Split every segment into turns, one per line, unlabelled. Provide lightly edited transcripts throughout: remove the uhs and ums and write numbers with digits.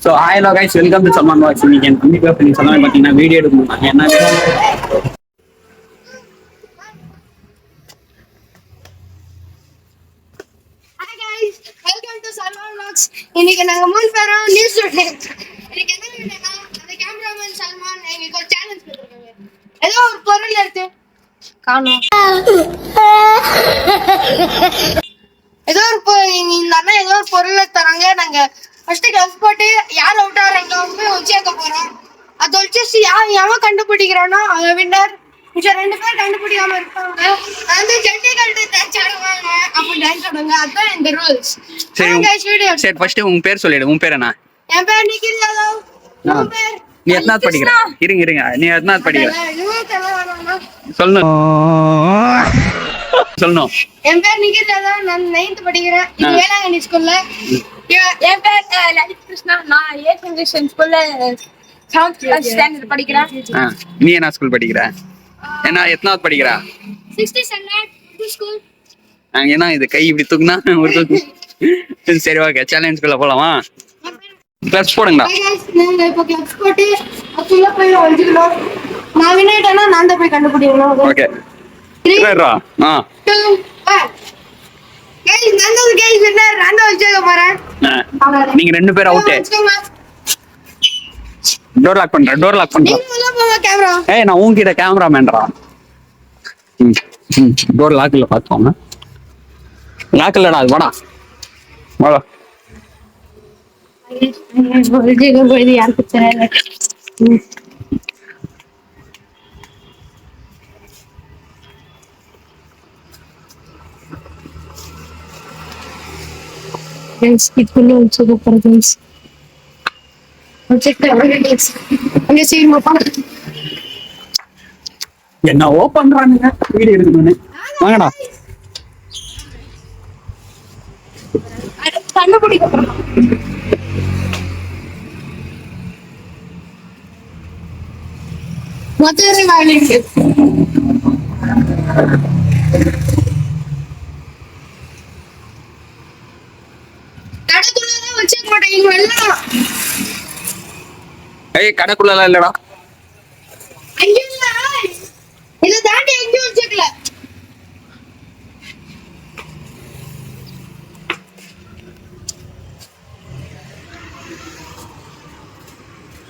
So hello guys, welcome to Salman watch. இன்னைக்கு என் தம்பி பேர் பண்ணி சொல்லாமல் பார்த்தீங்கன்னா வீடியோ எடுக்கணும். என்ன
இன்னைக்கு நாங்க 3 பேரும் நியூஸ் இன்னைக்கு என்ன வீடியோனா அந்த கேமராமேன் சல்மான் எங்களுக்கு ஒரு சேலஞ்ச் கொடுத்திருக்காங்க. ஏதோ ஒரு பொருள் எடுத்து காணோம். ஏதோ ஒரு இந்த அண்ணா ஏதோ ஒரு பொருளை தராங்க. நாங்க ஃபர்ஸ்ட் கஸ் போட்டு யார் அவுட் ஆகிறாங்களோ அவங்க வச்சுக்க போறோம். அதை வச்சு எவன் கண்டுபிடிக்கிறானோ அவன் வின்னர். மிச்சம் 2 பேர் கண்டுபிடிக்காம இருப்பாங்க. வந்து ஜெட்டி கல்ட்டு டான்ஸ் ஆடுவாங்க. அப்ப டான்ஸ் ஆடுவாங்க. அதான் இந்த ரூல்ஸ்.
சரி, ஃபர்ஸ்ட் உங்க பேர் சொல்லிடு. உன் பேர் என்ன?
என் பேர் நிக்கில் யாதவ். உன் பேர்?
நீ எத்தனாவது படிக்கிற? இருங்க நீ எத்தனாவது படிக்கிற? சொல்லணும்.
என் பேர் நிக்கில் யாதவ். நான் 9th படிக்கிறேன். இது வேளாங்கண்ணி ஸ்கூல்ல.
என் பேர் லலித் கிருஷ்ணா. நான் 8th இங்கிலீஷ் ஸ்கூல்ல 7th ஸ்டாண்டர்ட் படிக்கிறேன்.
நீ என்ன ஸ்கூல் படிக்கிற? என்ன எத்தனாவது படிக்கிற?
6th standard school.
ஏன்னா இது கை இப்படி தூக்குனா ஒரு சரி, ஓகே, சேலஞ்சுக்குள்ள போலாமா? கிளப்ஸ் போடுங்கடா.
நாங்க இப்போ கிளப்ஸ் போட்டு அதுல போய் ஒளிஞ்சிக்கணும். நான் வினைட்டனா நான் தான் போய் கண்டுபிடிக்கணும்.
ஓகே, ரெடிடா?
2 1. गाइस நந்தது गाइस வின்னர். நான் தான் வச்சுக்க போறேன்.
நீங்க 2 பேர் அவுட். டோர் லாக் பண்றேன்.
நீ உள்ள போங்க கேமரா.
ஏய், நான் உன்கிட்ட கேமராமேன்டா. டோர் லாக் இல்ல, பாத்துவாங்க. லாக் இல்லடா, அது வாடா.
ஒளிஞ்சிக்க போய் யாருக்கு தெரியல. गाइस कितने उछल पर गाइस चेक कर गाइस அங்க சீன் மப்பா
என்ன ஓபன்றானுங்க வீடியோ எடுக்கணும்னு. வாங்கடா.
கண்டுபிடிக்க போறோம். மொத்தரை வாங்கிட்டு கடைக்குள்ளதான் வச்சுக்க மாட்டேங்க எல்லாம்.
ஏய், கடைக்குள்ளலாம் இல்லடா.
ஐயோ, இத தாண்டி எங்கேயும் வச்சுக்கல.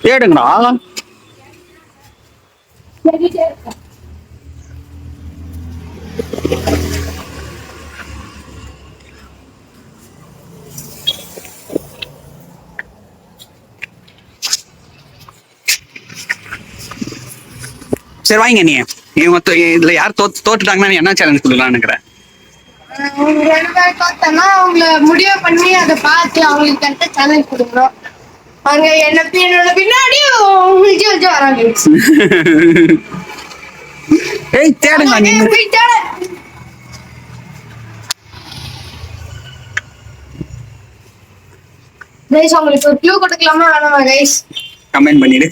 தேடுங்கடா. சரி, வாங்க. நீ மொத்தம் இதுல யார் தோத்துட்டாங்கன்னா நீ என்ன சேலஞ்ச் கொடுக்கலாம்னு நினைக்கிறேன்?
அவங்க 2 பேர் தோத்தனா அவங்கள முடிவு பண்ணி அதை பார்த்து அவங்களுக்கு கரெக்டா சேலஞ்ச் கொடுக்கணும். அவங்க என்னோட பின்னாடி உங்களுக்கு வச்சு வராங்க.
ஏய், தேடுங்க நீங்க.
கைஸ் அவங்களுக்கு ஒரு க்ளூ கொடுக்கலாமா வேணாமா கைஸ்?
கமெண்ட் பண்ணிடு.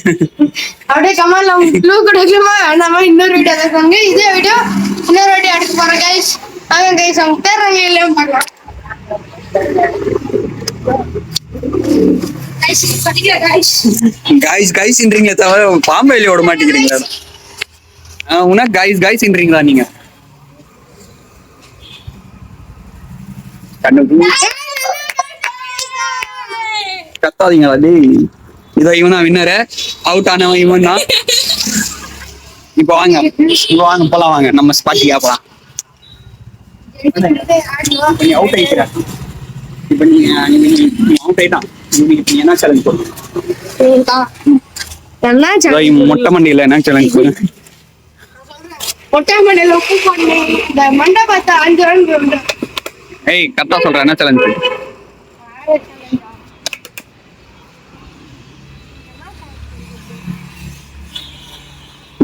அப்படியே கமெண்ட்ல க்ளூ கொடுக்கலாமா வேணாமா? இன்னொரு வீடியோ எடுக்கறாங்க. இதே வீடியோ இன்னொரு வீடியோ எடுக்க போறோம் கைஸ். வாங்க கைஸ், அவங்க தேடுறாங்க இல்லையா பார்க்கலாம். கைஸ் படிக்கிற
கைஸ்ன்றீங்களே தவிர பாம்பு வெளிய விட மாட்டேங்கிறீங்களா? உன கைஸ்ன்றீங்களா நீங்க? கத்தாதீங்களா டேய். இதோ இவன் தான் வின்னரு. அவுட் ஆனவன் இவன் தான். இப்போ வாங்க போலாம். வாங்க நம்ம ஸ்பாட்டிக்கா போலாம். நீ அவுட் ஆயிட்டா. இப்போ நீ அவுட் ஆயிட்டான். நீ என்ன சேலஞ்ச் போடுற? மொட்டை மண்டியில என்ன சேலஞ்ச் போடுற?
மொட்டை மண்டியில உப்பு போடு. இந்த மண்டபத்தை 5 ரவுண்ட் போடு.
ஏய், கரெக்டா சொல்ற. என்ன சேலஞ்ச்?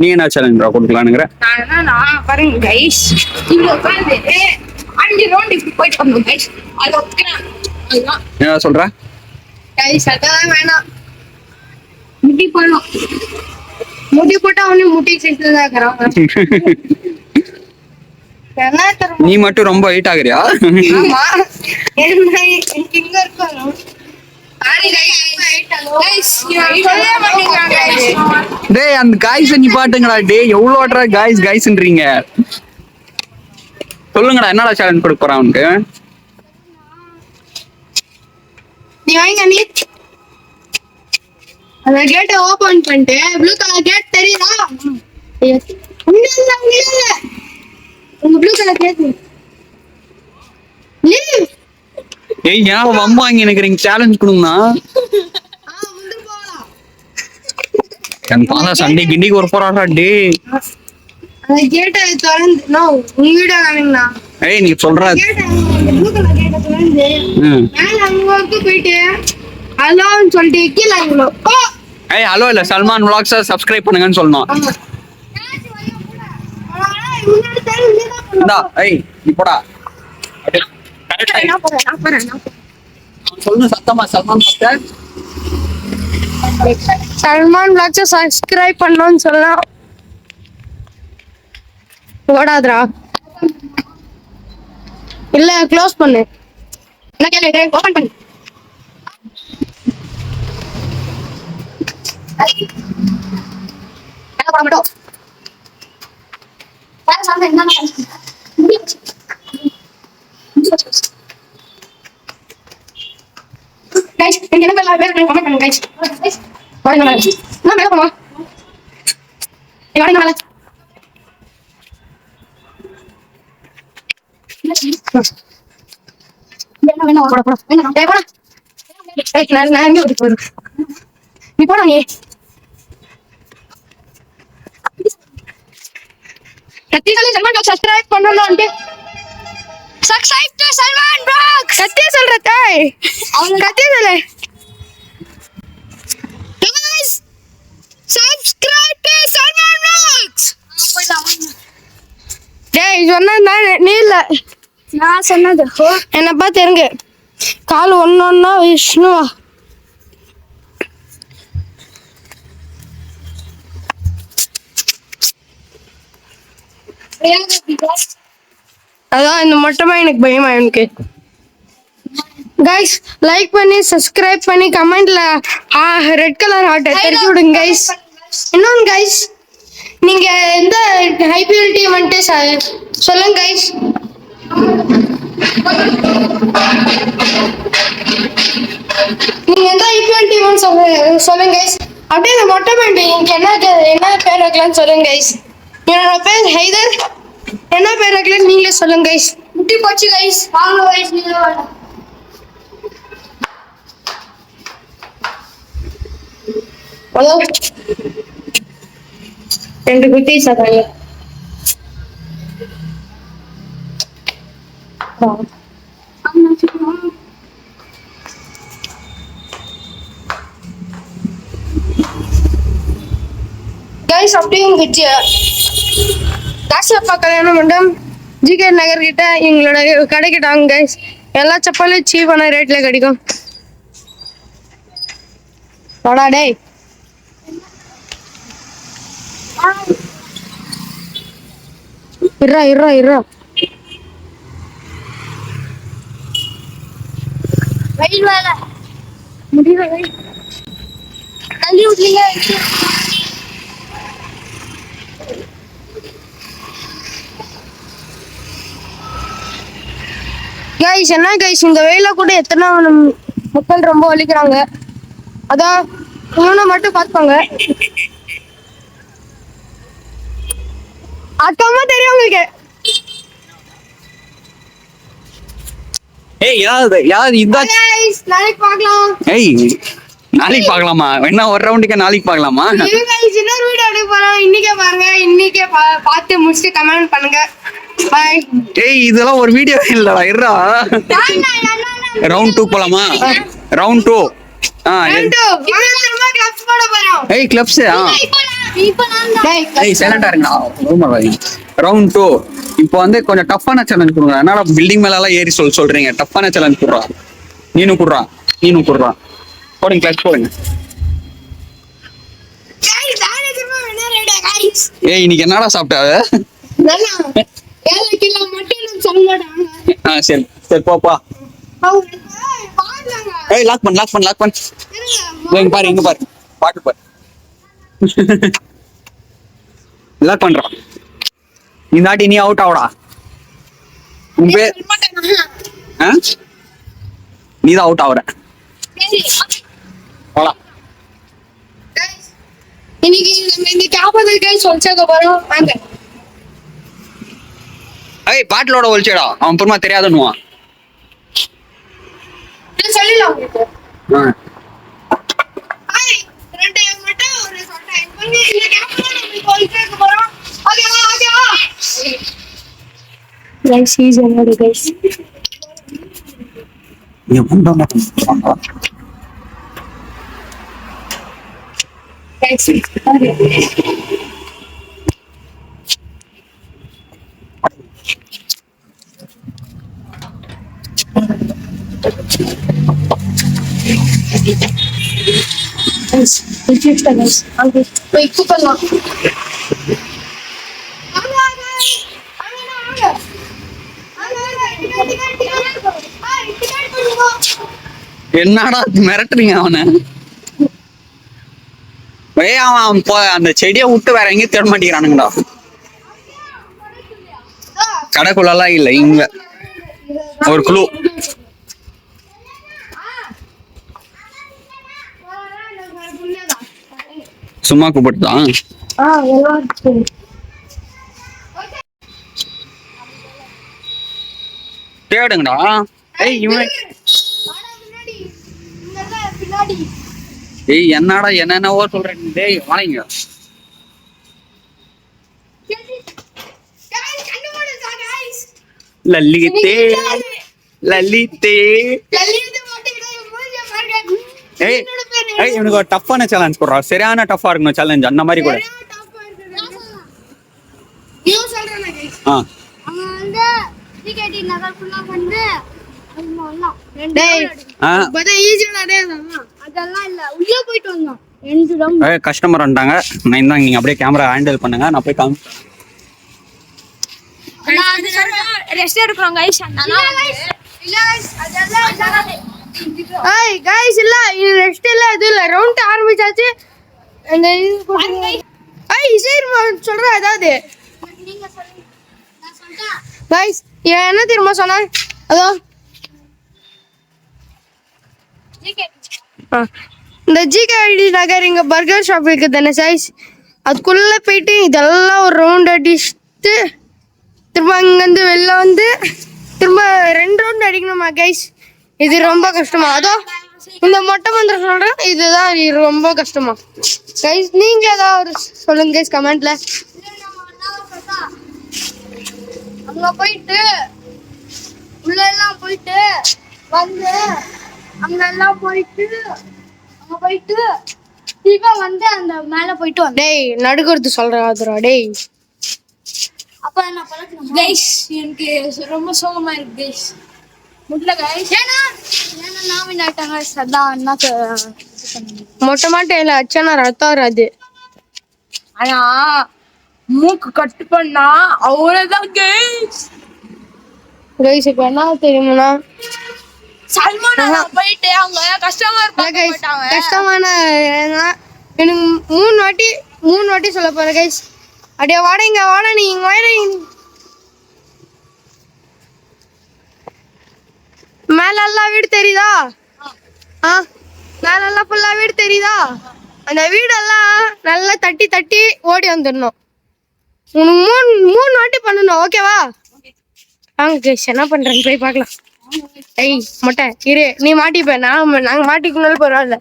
நீ என்ன சேலஞ்ச் கொடுக்கலாம்ங்கற?
நான் பாருங்க गाइस, இங்க உட்கார்ந்து 5 ரவுண்ட் இப்படி போயிட்டு வந்தோம் गाइस. அது ஒத்துறேன். அதுதான்
என்ன சொல்ற?
கைஸ் அதான் வேணாம். முட்டி போடணும். முட்டி போட்டா அவனே முட்டி சைஸ்ல தான் இருக்கறான்.
நீ மட்டும் ரொம்ப ஹைட் ஆகுறியா?
ஆமா, என்ன இங்க இருக்கணும். ஆரி கைஸ் ஹைட்
Guys, சொல்லவே மாட்டேங்கிறாங்க இது.
டேய் அந்த காய்ஸ் நீ பாட்டுங்கடா டேய் எவ்வளவு வாட்டரா காய்ஸ்ன்றீங்க சொல்லுங்கடா என்னடா சேலஞ்ச் கொடுக்க போறான் அவனுக்கு
நீ வாங்க நீ அந்த கேட்டை ஓபன் பண்ணிட்டு ப்ளூ கலர் கேட் தெரியுதா இல்ல உங்க ப்ளூ கலர் கேட் லீவ்
ஏய் ஏன் வம்பா இங்க எனக்கு சேலஞ்ச் கொடுங்கண்ணா
முந்து போலாம்
என் பாதா சண்டே கிண்டிக்கு ஒரு போறாடா டேய்
அந்த கேட்டை திறந்து நோ உங்க வீடியோ காமிங்கண்ணா
ஏய் நீ சொல்ற
கேட்டை ப்ளூ கலர் கேட்டை திறந்து
ம்.
மேல அங்க போயிட்டு அலோன்னு சொல்லிட்டு கீழே இவ்வளோ
ஏய் ஹலோ இல்ல சல்மான் vlogs சப்ஸ்கிரைப் பண்ணுங்கன்னு சொல்லணும்
ஆமா முன்னாடி தெரிஞ்சு
இந்தா ஏய் நீ போடா அப்படியே correct ஆ
நான் போறேன்.
சொல்லு சத்தமா Salman master
Salman vlogs subscribe பண்ணனும்னு சொல்லலாம் ஓடாதடா இல்ல க்ளோஸ் பண்ணு என்ன கேளு ஓபன் பண்ணு என்ன பண்ண மாட்டோம் வேற சாப்பிட என்ன கைஸ் நீங்க என்ன பண்ணலாம் வேற கமெண்ட் பண்ணுங்க கைஸ் வாங்க மேல நான் மேல போமா நீ வாங்க மேல என்ன போடா போடா ஏய் போடா ஏய் நான் எங்க ஓடி போறேன் நீ போடா நீ சத்தியசாலி சல்மான் vlog சப்ஸ்கிரைப் பண்ணனும்னு சப்ஸ்கிரைப் டு சல்மான் vlog சத்திய சொல்றதே அவன் கத்திய சொல்ல guys subscribe to Salman vlogs டேய் சொன்னா நீ இல்ல
நான் சொன்னது
என்ன பார்த்து இருங்க கால் ஒன்னொன்னா விஷ்ணுவா அதான் இந்த மொட்டமா எனக்கு பயமா எனக்கு கைஸ் லைக் பண்ணி சப்ஸ்கிரைப் பண்ணி கமெண்ட்ல ரெட் கலர் ஹார்ட் தெரிஞ்சு விடுங்க கைஸ் இன்னொன்று கைஸ் நீங்க எந்த ஐபிஎல் டீம் வந்துட்டு சொல்லுங்க கைஸ் நீங்க எந்த ஐபிஎல் டீம் சொல்லுங்க கைஸ் அப்படியே இந்த மொட்டை மாண்டி நீங்க என்ன பேர் வைக்கலாம்னு சொல்லுங்க கைஸ் என்னோட பேர் ஹைதர் என்ன பேர் வைக்கலாம்னு நீங்களே சொல்லுங்க கைஸ் முட்டி போச்சு கைஸ் வாங்க கைஸ் நீங்க ஹலோ ரெண்டு குட்டி சாப்பிடுங்க கைஸ் அப்படியே உங்க தாசப்பா கல்யாண மண்டபம் ஜிகே நகர் கிட்ட எங்களோட கடை கிட்ட வாங்க கைஸ் எல்லா செப்பலும் சீப்பான ரேட்ல கிடைக்கும் வாடா டேய் இருறா
வெயில் வேலை முடியல வெயில் தள்ளி விட்லீங்க
கைஸ் என்ன கைஸ் இந்த வெயில கூட எத்தனை மக்கள் ரொம்ப வலிக்கிறாங்க அதான் இவனை மட்டும் பார்த்துப்பாங்க அத்தமா தெரியும் உங்களுக்கு
ஏய் யார் இந்த
கைஸ் நாளைக்கு பார்க்கலாம்
ஏய் நாளைக்கு பார்க்கலாமா என்ன ஒரு ரவுண்டுக்கு நாளைக்கு பார்க்கலாமா
கைஸ் இன்னொரு வீடியோ எடுக்க போறோம் இன்னைக்கே பாருங்க இன்னைக்கே பார்த்து முடிச்சுட்டு கமெண்ட் பண்ணுங்க பை
ஏய் இதெல்லாம் ஒரு வீடியோ இல்லடா இருடா ரவுண்ட் 2 போலாமா ரவுண்ட் 2
கிளப்ஸ் போட போறோம்
ஏய் கிளப்ஸ்
இப்போ நான்
ஏய் சைலண்டா இருங்கடா ரவுண்ட் 2 இப்போ வந்து கொஞ்சம் டஃப்பான சேலஞ்ச் கொடுங்க என்னடா பில்டிங் மேல எல்லாம் ஏறி சொல்றீங்க டஃப்பான சேலஞ்ச் கொடுறா நீனும் குடுறா போடுங்க கிளாஸ் போடுங்க ஏய் இன்னைக்கு என்னடா சாப்பிட்டாரு
கிலோ மட்டும் சொல்ல மாட்டாங்க
சரி போப்பா
பாருங்க
ஏய் லாக் பண்ணு இங்க பாரு பாட்டு பாரு லாக் பண்றான் இந்த ஆட்டி நீ அவுட் ஆவடா உன் பேர் நீ தான் அவுட் ஆகுற போலாம்
இன்னைக்கு இந்த கேப்பது கைஸ் சொல்லிச்சக்க போறோம் வாங்க.
ஏய் பாட்டிலோட ஒழிச்சடா அவன் பொறுமா தெரியாதுன்னுவான்
சொல்லலாம் உங்களுக்கு. ரெண்டு மட்டும் ஒரு சொல்றேன். இந்த கேப்பது நம்ம சொல்லிச்சக்க போறோம். ஓகேவா கைஸ் ஈஸி என்னோட கைஸ்
நீ வந்தோம்
கைஸ் போய் கூப்பிடலாம்.
என்னடா மிரட்டுறீங்க அவனை அவன் அந்த செடியை விட்டு வேற எங்கேயும் தேட மாட்டேங்கிறானுங்கடா கடைக்குள்ளலாம் இல்ல இங்க ஒரு குழு சும்மா கூப்பிட்டுதான் தேடுங்கடா ஏய் இவன் ஏய் என்னடா என்னென்னவோ சொல்றேன் டேய் வாங்க லலிதே ஏய் ஏய் இவனுக்கு ஒரு டஃப்பான சேலஞ்ச் போடுறா சரியான டஃப்பா இருக்கணும் சேலஞ்ச் அந்த மாதிரி கூட கஸ்டமர் வந்துட்டாங்க நான் நீங்க அப்படியே கேமரா ஹேண்டில் பண்ணுங்க நான் போய்
ரெஸ்ட் எடுக்கிறோம் கைஸ்
கைஸ் இல்ல இது ரெஸ்ட் இல்ல இது இல்ல ரவுண்ட் ஆரம்பிச்சாச்சு அந்த சொல்றேன் அதாவது கைஸ் என்ன தெரியுமா சொன்னா அதோ இந்த ஜிகேடி நகர் இங்க பர்கர் ஷாப் இருக்கு தானே சைஸ் அதுக்குள்ள போயிட்டு இதெல்லாம் ஒரு ரவுண்ட் அடிச்சுட்டு திரும்ப அங்கேருந்து வெளில வந்து திரும்ப 2 ரவுண்ட் அடிக்கணுமா கைஸ் இது ரொம்ப கஷ்டமா அதோ இந்த மொட்டை மந்திரம் சொல்றேன் இதுதான் ரொம்ப கஷ்டமா கைஸ் நீங்க ஏதாவது சொல்லுங்க கைஸ் கமெண்ட்ல அங்க போயிட்டு உள்ள எல்லாம் போயிட்டு வந்து அங்க போயிட்டு திரும்ப வந்து அந்த மேல போயிட்டு வந்து டேய் நடுக்கிறது சொல்றாதுடா டேய் அப்ப என்ன பண்ணணும் கைஸ் எனக்கு ரொம்ப சோகமா இருக்கு கைஸ் முட்ல கைஸ் ஏனா நாம நாட்டாங்க சதா அண்ணாக்கு மொட்டை மாட்டையில அச்சனா ரத்தம் வராது ஆனா மூக்கு கட் பண்ணா அவ்வளவுதான் கைஸ் கைஸ் இப்ப என்ன தெரியுமா சல்மானா போயிட்டு அவங்க கஸ்டமர் போட்டாங்க கஸ்டமான எனக்கு 3 வாட்டி சொல்ல போறேன் கைஸ் அடியே வாடங்க வாட நீங்க வாடங்க மேல எல்லாம் வீடு தெரியுதா மேல எல்லாம் ஃபுல்லா வீடு தெரியுதா அந்த வீடெல்லாம் நல்லா தட்டி ஓடி வந்துடணும் உனக்கு 3 வாட்டி பண்ணணும் ஓகேவா வாங்க கைஸ் என்ன பண்றேன்னு போய் பார்க்கலாம் ஏய் மொட்டை இரு நீ மாட்டிப்ப நாங்க மாட்டிக்கணும் பரவாயில்ல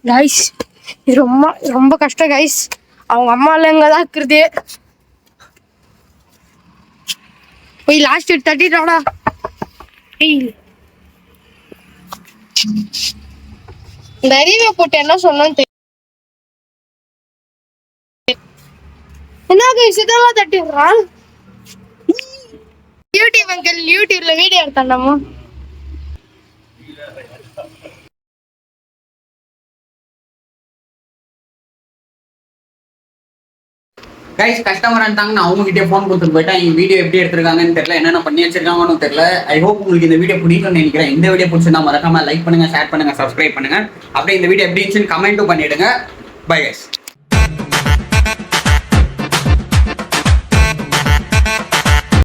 கைஸ் இது ரொம்ப கஷ்டம் கைஸ் அவங்க அம்மா எங்கதான் இருக்குது போய் லாஸ்ட் தட்டிட்டோடா இந்த அறிவை போட்டு என்ன சொன்னு என்ன கைஸ் இதெல்லாம் தட்டிடுறான் யூடியூப் அங்கிள் யூடியூப்ல வீடியோ எடுத்தாண்டாமா
கைஸ் கஸ்டமர் இருந்தாங்க நான் அவங்க கிட்டே ஃபோன் கொடுத்துட்டு போயிட்டேன். இந்த வீடியோ எப்படி எடுத்திருக்காங்கன்னு தெரியல, என்னென்ன பண்ணி வச்சிருக்காங்கன்னு தெரியல. ஐ ஹோப் உங்களுக்கு இந்த வீடியோ பிடிக்கும்னு நினைக்கிறேன். இந்த வீடியோ பிடிச்சிருந்தா மறக்காம லைக் பண்ணுங்க, ஷேர் பண்ணுங்க, சப்ஸ்கிரைப் பண்ணுங்க. அப்படியே இந்த வீடியோ எப்படி இருந்துச்சுன்னு கமெண்ட்டும் பண்ணிடுங்க. Bye guys.